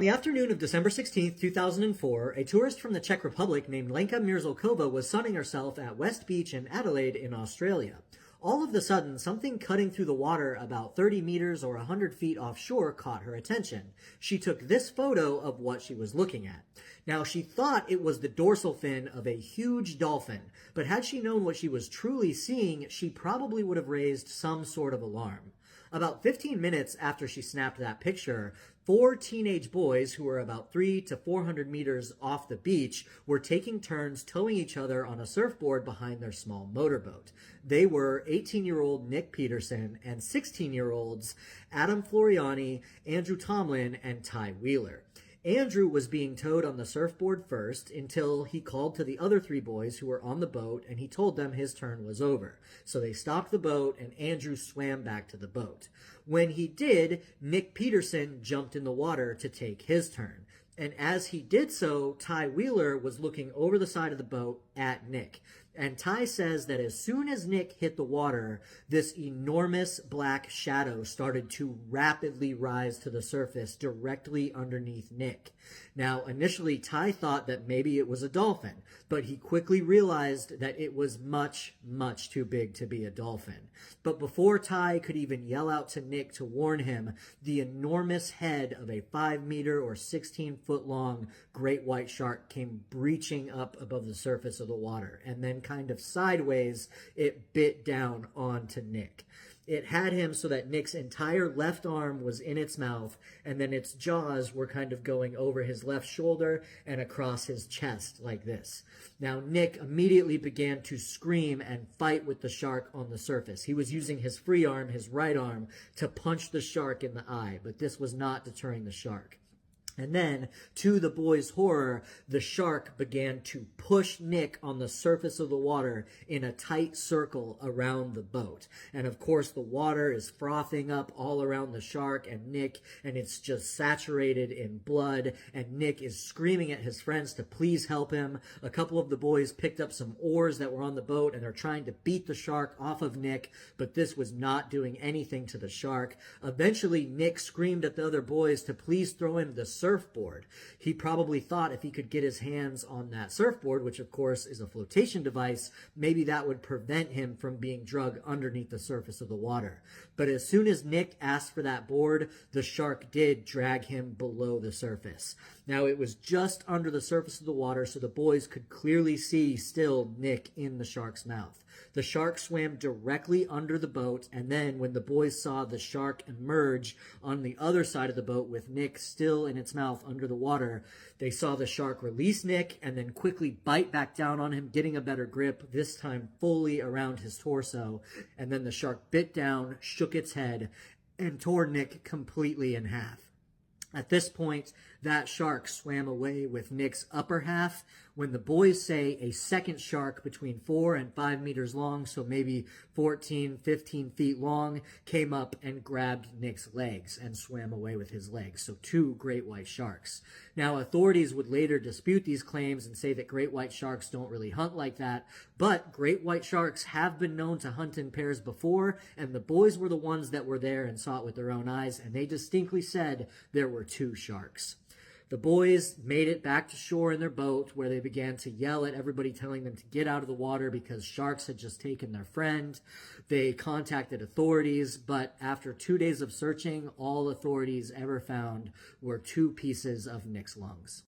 On the afternoon of December 16th, 2004, a tourist from the Czech Republic named Lenka Mirzolkova was sunning herself at West Beach in Adelaide in Australia. All of a sudden, something cutting through the water about 30 meters or 100 feet offshore caught her attention. She took this photo of what she was looking at. Now, she thought it was the dorsal fin of a huge dolphin, but had she known what she was truly seeing, she probably would have raised some sort of alarm. About 15 minutes after she snapped that picture, 4 teenage boys who were about 300 to 400 meters off the beach were taking turns towing each other on a surfboard behind their small motorboat. They were 18-year-old Nick Peterson and 16-year-olds Adam Floriani, Andrew Tomlin, and Ty Wheeler. Andrew was being towed on the surfboard first until he called to the other 3 boys who were on the boat and he told them his turn was over. So they stopped the boat and Andrew swam back to the boat. When he did, Nick Peterson jumped in the water to take his turn. And as he did so, Ty Wheeler was looking over the side of the boat at Nick. And Ty says that as soon as Nick hit the water, this enormous black shadow started to rapidly rise to the surface directly underneath Nick. Now, initially, Ty thought that maybe it was a dolphin, but he quickly realized that it was much, much too big to be a dolphin. But before Ty could even yell out to Nick to warn him, the enormous head of a 5-meter or 16-foot-long great white shark came breaching up above the surface of the water, and then kind of sideways, it bit down onto Nick. It had him so that Nick's entire left arm was in its mouth, and then its jaws were kind of going over his left shoulder and across his chest like this. Now, Nick immediately began to scream and fight with the shark on the surface. He was using his free arm, his right arm, to punch the shark in the eye, but this was not deterring the shark. And then, to the boys' horror, the shark began to push Nick on the surface of the water in a tight circle around the boat. And of course, the water is frothing up all around the shark and Nick, and it's just saturated in blood. And Nick is screaming at his friends to please help him. A couple of the boys picked up some oars that were on the boat, and they're trying to beat the shark off of Nick, but this was not doing anything to the shark. Eventually, Nick screamed at the other boys to please throw him the surfboard. He probably thought if he could get his hands on that surfboard, which of course is a flotation device, maybe that would prevent him from being dragged underneath the surface of the water. But as soon as Nick asked for that board, the shark did drag him below the surface. Now, it was just under the surface of the water, so the boys could clearly see still Nick in the shark's mouth. The shark swam directly under the boat, and then when the boys saw the shark emerge on the other side of the boat with Nick still in its mouth under the water, they saw the shark release Nick and then quickly bite back down on him, getting a better grip, this time fully around his torso. And then the shark bit down, shook its head, and tore Nick completely in half. At this point, that shark swam away with Nick's upper half. When the boys say a second shark between 4 and 5 meters long, so maybe 14, 15 feet long, came up and grabbed Nick's legs and swam away with his legs. So 2 great white sharks. Now, authorities would later dispute these claims and say that great white sharks don't really hunt like that, but great white sharks have been known to hunt in pairs before, and the boys were the ones that were there and saw it with their own eyes, and they distinctly said there were 2 sharks. The boys made it back to shore in their boat, where they began to yell at everybody, telling them to get out of the water because sharks had just taken their friend. They contacted authorities, but after 2 days of searching, all authorities ever found were 2 pieces of Nick's lungs.